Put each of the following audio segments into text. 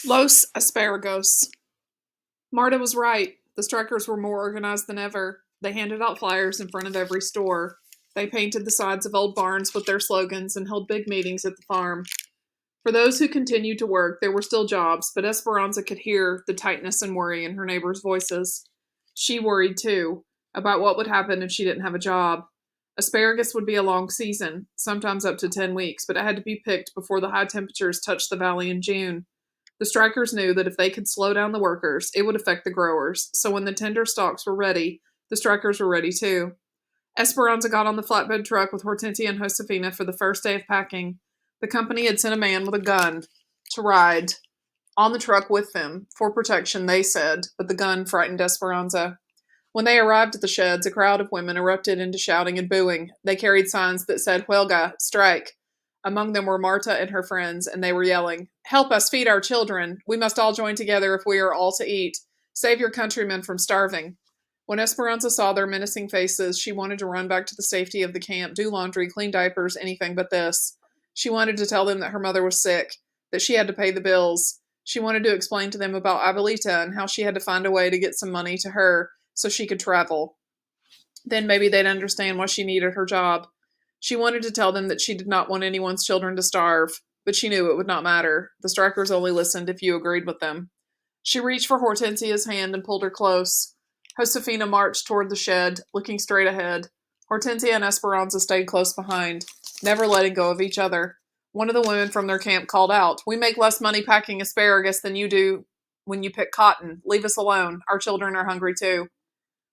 Los Asparagos. Marta was right. The strikers were more organized than ever. They handed out flyers in front of every store. They painted the sides of old barns with their slogans and held big meetings at the farm. For those who continued to work, there were still jobs, but Esperanza could hear the tightness and worry in her neighbors' voices. She worried, too, about what would happen if she didn't have a job. Asparagus would be a long season, sometimes up to 10 weeks, but it had to be picked before the high temperatures touched the valley in June. The strikers knew that if they could slow down the workers, it would affect the growers, so when the tender stalks were ready, the strikers were ready too. Esperanza got on the flatbed truck with Hortensia and Josefina for the first day of packing. The company had sent a man with a gun to ride on the truck with them, for protection, they said, but the gun frightened Esperanza. When they arrived at the sheds, a crowd of women erupted into shouting and booing. They carried signs that said, Huelga, strike. Among them were Marta and her friends, and they were yelling, Help us feed our children. We must all join together if we are all to eat. Save your countrymen from starving. When Esperanza saw their menacing faces, she wanted to run back to the safety of the camp, do laundry, clean diapers, anything but this. She wanted to tell them that her mother was sick, that she had to pay the bills. She wanted to explain to them about Abuelita and how she had to find a way to get some money to her so she could travel. Then maybe they'd understand why she needed her job. She wanted to tell them that she did not want anyone's children to starve, but she knew it would not matter. The strikers only listened if you agreed with them. She reached for Hortensia's hand and pulled her close. Josefina marched toward the shed, looking straight ahead. Hortensia and Esperanza stayed close behind, never letting go of each other. One of the women from their camp called out, We make less money packing asparagus than you do when you pick cotton. Leave us alone. Our children are hungry too.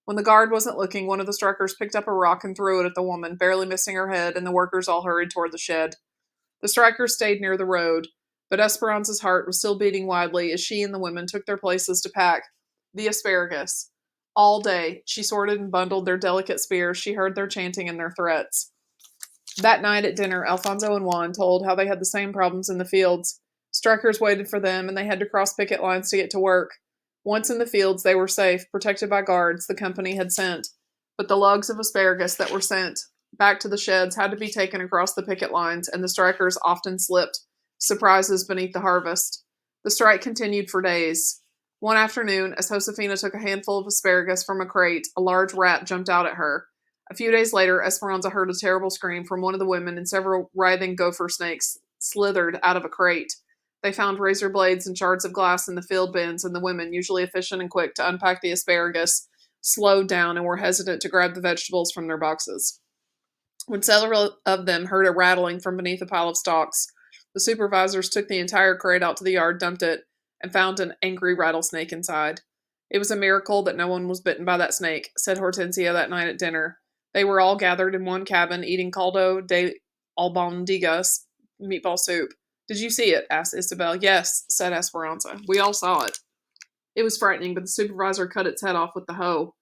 When the guard wasn't looking, one of the strikers picked up a rock and threw it at the woman, barely missing her head, and the workers all hurried toward the shed. The strikers stayed near the road, but Esperanza's heart was still beating wildly as she and the women took their places to pack the asparagus. All day, she sorted and bundled their delicate spears. She heard their chanting and their threats. That night at dinner, Alfonso and Juan told how they had the same problems in the fields. Strikers waited for them, and they had to cross picket lines to get to work. Once in the fields, they were safe, protected by guards the company had sent. But the lugs of asparagus that were sent back to the sheds had to be taken across the picket lines, and the strikers often slipped surprises beneath the harvest. The strike continued for days. One afternoon, as Josefina took a handful of asparagus from a crate, a large rat jumped out at her. A few days later, Esperanza heard a terrible scream from one of the women, and several writhing gopher snakes slithered out of a crate. They found razor blades and shards of glass in the field bins, and the women, usually efficient and quick to unpack the asparagus, slowed down and were hesitant to grab the vegetables from their boxes. When several of them heard a rattling from beneath a pile of stalks, the supervisors took the entire crate out to the yard, dumped it, and found an angry rattlesnake inside. It was a miracle that no one was bitten by that snake, said Hortensia that night at dinner. They were all gathered in one cabin, eating caldo de albondigas, meatball soup. Did you see it? Asked Isabel. Yes, said Esperanza. We all saw it. It was frightening, but the supervisor cut its head off with the hoe.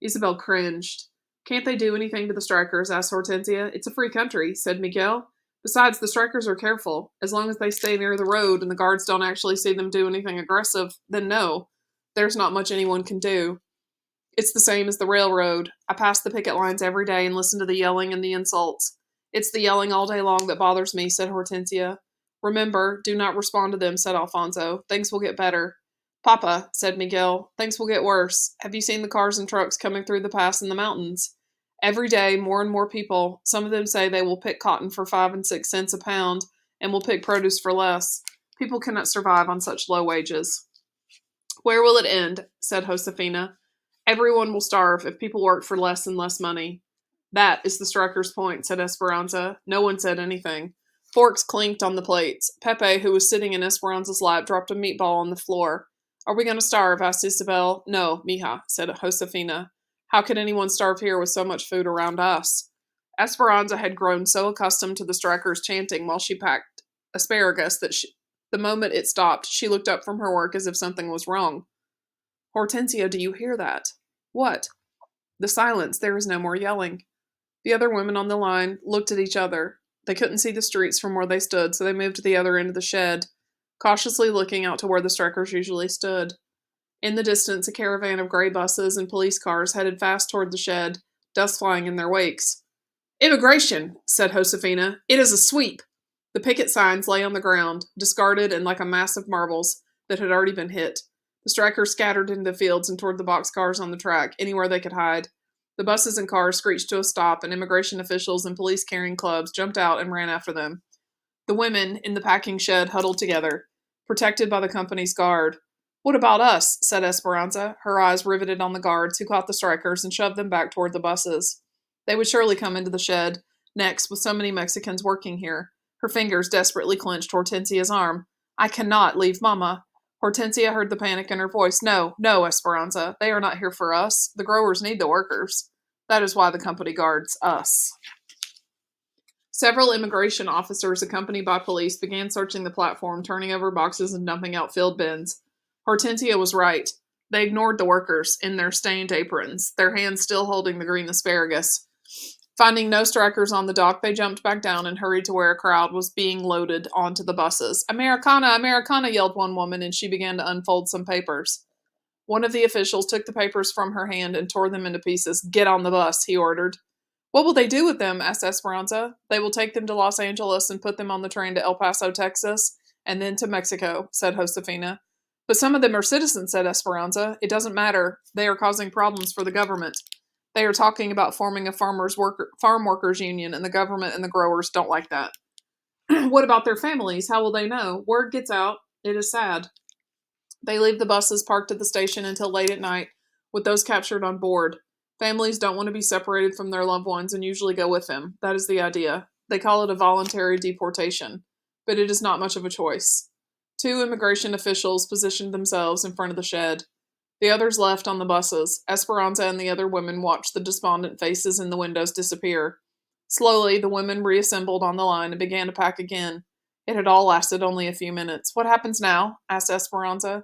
Isabel cringed. Can't they do anything to the strikers? Asked Hortensia. It's a free country, said Miguel. Besides, the strikers are careful. As long as they stay near the road and the guards don't actually see them do anything aggressive, then no. There's not much anyone can do. It's the same as the railroad. I pass the picket lines every day and listen to the yelling and the insults. It's the yelling all day long that bothers me, said Hortensia. Remember, do not respond to them, said Alfonso. Things will get better. Papa, said Miguel, things will get worse. Have you seen the cars and trucks coming through the pass in the mountains? Every day, more and more people. Some of them say they will pick cotton for 5 and 6 cents a pound and will pick produce for less. People cannot survive on such low wages. Where will it end? Said Josefina. Everyone will starve if people work for less and less money. That is the strikers' point, said Esperanza. No one said anything. Forks clinked on the plates. Pepe, who was sitting in Esperanza's lap, dropped a meatball on the floor. Are we going to starve? Asked Isabel. No, mija, said Josefina. How could anyone starve here with so much food around us? Esperanza had grown so accustomed to the strikers chanting while she packed asparagus that the moment it stopped, she looked up from her work as if something was wrong. Hortensia, do you hear that? What? The silence. There is no more yelling. The other women on the line looked at each other. They couldn't see the streets from where they stood, so they moved to the other end of the shed, cautiously looking out to where the strikers usually stood. In the distance, a caravan of gray buses and police cars headed fast toward the shed, dust flying in their wakes. Immigration, said Josefina. It is a sweep. The picket signs lay on the ground, discarded and like a mass of marbles. that had already been hit. The strikers scattered into the fields and toward the boxcars on the track, anywhere they could hide. The buses and cars screeched to a stop, and immigration officials and police carrying clubs jumped out and ran after them. The women in the packing shed huddled together, protected by the company's guard. "What about us?" said Esperanza, her eyes riveted on the guards who caught the strikers and shoved them back toward the buses. They would surely come into the shed next with so many Mexicans working here. Her fingers desperately clenched Hortensia's arm. "I cannot leave Mama." Hortensia heard the panic in her voice. "No, no, Esperanza. They are not here for us. The growers need the workers. That is why the company guards us." Several immigration officers, accompanied by police, began searching the platform, turning over boxes and dumping out filled bins. Hortensia was right. They ignored the workers in their stained aprons, their hands still holding the green asparagus. Finding no strikers on the dock, they jumped back down and hurried to where a crowd was being loaded onto the buses. "Americana, Americana," yelled one woman, and she began to unfold some papers. One of the officials took the papers from her hand and tore them into pieces. "Get on the bus," he ordered. "What will they do with them?" asked Esperanza. "They will take them to Los Angeles and put them on the train to El Paso, Texas, and then to Mexico," said Josefina. "But some of them are citizens," said Esperanza. "It doesn't matter. They are causing problems for the government. They are talking about forming a farm workers union, and the government and the growers don't like that." "What about their families? How will they know? Word gets out. It is sad." They leave the buses parked at the station until late at night, with those captured on board. Families don't want to be separated from their loved ones and usually go with them. That is the idea. They call it a voluntary deportation, but it is not much of a choice. Two immigration officials positioned themselves in front of the shed. The others left on the buses. Esperanza and the other women watched the despondent faces in the windows disappear. Slowly, the women reassembled on the line and began to pack again. It had all lasted only a few minutes. "What happens now?" asked Esperanza.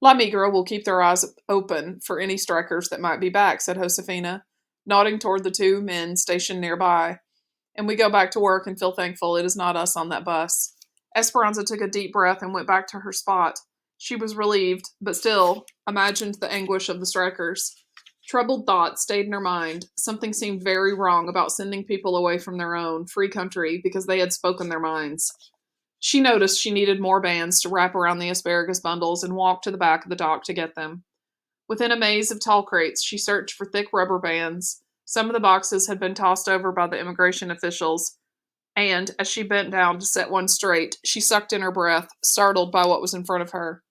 "La Migra will keep their eyes open for any strikers that might be back," said Josefina, nodding toward the two men stationed nearby. "And we go back to work and feel thankful it is not us on that bus." Esperanza took a deep breath and went back to her spot. She was relieved, but still imagined the anguish of the strikers. Troubled thoughts stayed in her mind. Something seemed very wrong about sending people away from their own, free country because they had spoken their minds. She noticed she needed more bands to wrap around the asparagus bundles and walked to the back of the dock to get them. Within a maze of tall crates, she searched for thick rubber bands. Some of the boxes had been tossed over by the immigration officials, and, as she bent down to set one straight, she sucked in her breath, startled by what was in front of her.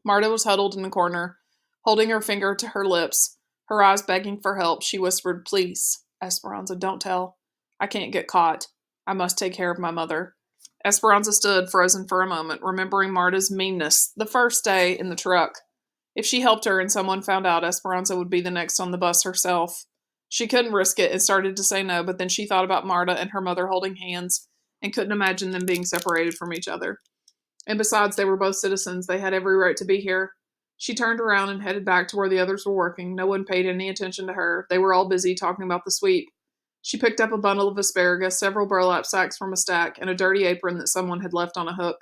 Marta was huddled in the corner, holding her finger to her lips, her eyes begging for help. She whispered, "Please, Esperanza, don't tell. I can't get caught. I must take care of my mother." Esperanza stood frozen for a moment, remembering Marta's meanness the first day in the truck. If she helped her and someone found out, Esperanza would be the next on the bus herself. She couldn't risk it and started to say no, but then she thought about Marta and her mother holding hands and couldn't imagine them being separated from each other. And besides, they were both citizens. They had every right to be here. She turned around and headed back to where the others were working. No one paid any attention to her. They were all busy talking about the sweep. She picked up a bundle of asparagus, several burlap sacks from a stack, and a dirty apron that someone had left on a hook.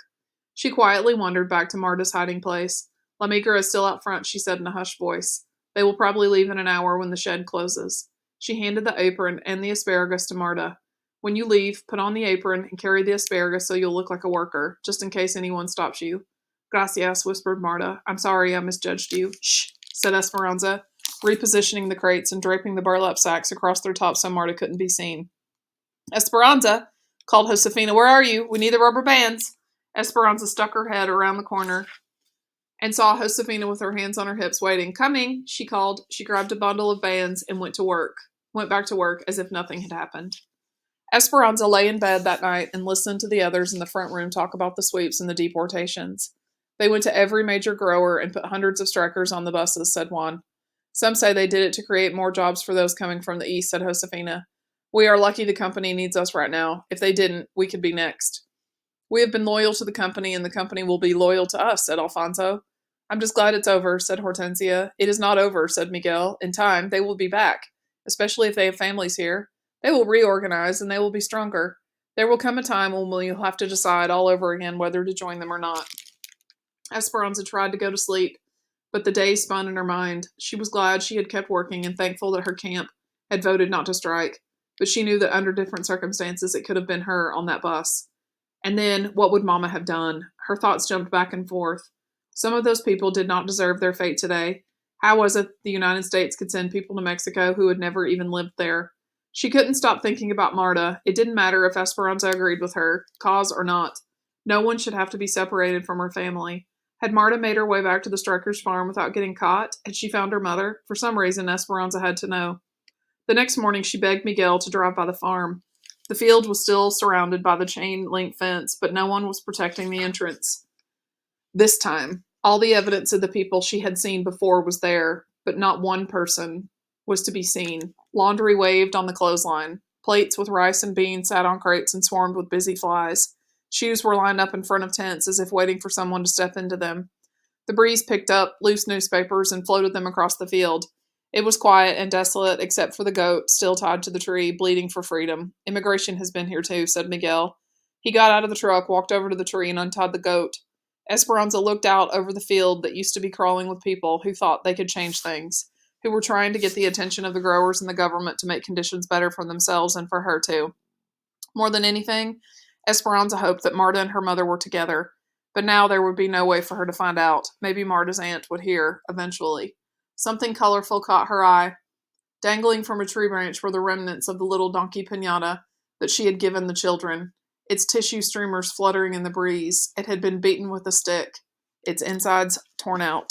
She quietly wandered back to Marta's hiding place. "La Migra is still out front," she said in a hushed voice. "They will probably leave in an hour when the shed closes." She handed the apron and the asparagus to Marta. "When you leave, put on the apron and carry the asparagus so you'll look like a worker, just in case anyone stops you." "Gracias," whispered Marta. "I'm sorry I misjudged you." "Shh," said Esperanza, repositioning the crates and draping the burlap sacks across their tops so Marta couldn't be seen. "Esperanza," called Josefina, "where are you? We need the rubber bands." Esperanza stuck her head around the corner and saw Josefina with her hands on her hips waiting. "Coming," she called. She grabbed a bundle of bands and went back to work as if nothing had happened. Esperanza lay in bed that night and listened to the others in the front room talk about the sweeps and the deportations. "They went to every major grower and put hundreds of strikers on the buses," said Juan. "Some say they did it to create more jobs for those coming from the east," said Josefina. "We are lucky the company needs us right now. If they didn't, we could be next." "We have been loyal to the company, and the company will be loyal to us," said Alfonso. "I'm just glad it's over," said Hortensia. "It is not over," said Miguel. "In time, they will be back, especially if they have families here. They will reorganize, and they will be stronger. There will come a time when we'll have to decide all over again whether to join them or not." Esperanza tried to go to sleep, but the days spun in her mind. She was glad she had kept working and thankful that her camp had voted not to strike, but she knew that under different circumstances it could have been her on that bus. And then, what would Mama have done? Her thoughts jumped back and forth. Some of those people did not deserve their fate today. How was it the United States could send people to Mexico who had never even lived there? She couldn't stop thinking about Marta. It didn't matter if Esperanza agreed with her, cause or not. No one should have to be separated from her family. Had Marta made her way back to the Strikers' farm without getting caught? Had she found her mother? For some reason, Esperanza had to know. The next morning, she begged Miguel to drive by the farm. The field was still surrounded by the chain-link fence, but no one was protecting the entrance. This time, all the evidence of the people she had seen before was there, but not one person was to be seen. Laundry waved on the clothesline. Plates with rice and beans sat on crates and swarmed with busy flies. Shoes were lined up in front of tents as if waiting for someone to step into them. The breeze picked up loose newspapers and floated them across the field. It was quiet and desolate, except for the goat, still tied to the tree, bleeding for freedom. Immigration has been here too, said Miguel. He got out of the truck, walked over to the tree, and untied the goat. Esperanza looked out over the field that used to be crawling with people who thought they could change things, who were trying to get the attention of the growers and the government to make conditions better for themselves and for her too. More than anything, Esperanza hoped that Marta and her mother were together, but now there would be no way for her to find out. Maybe Marta's aunt would hear, eventually. Something colorful caught her eye. Dangling from a tree branch were the remnants of the little donkey piñata that she had given the children, its tissue streamers fluttering in the breeze. It had been beaten with a stick, its insides torn out.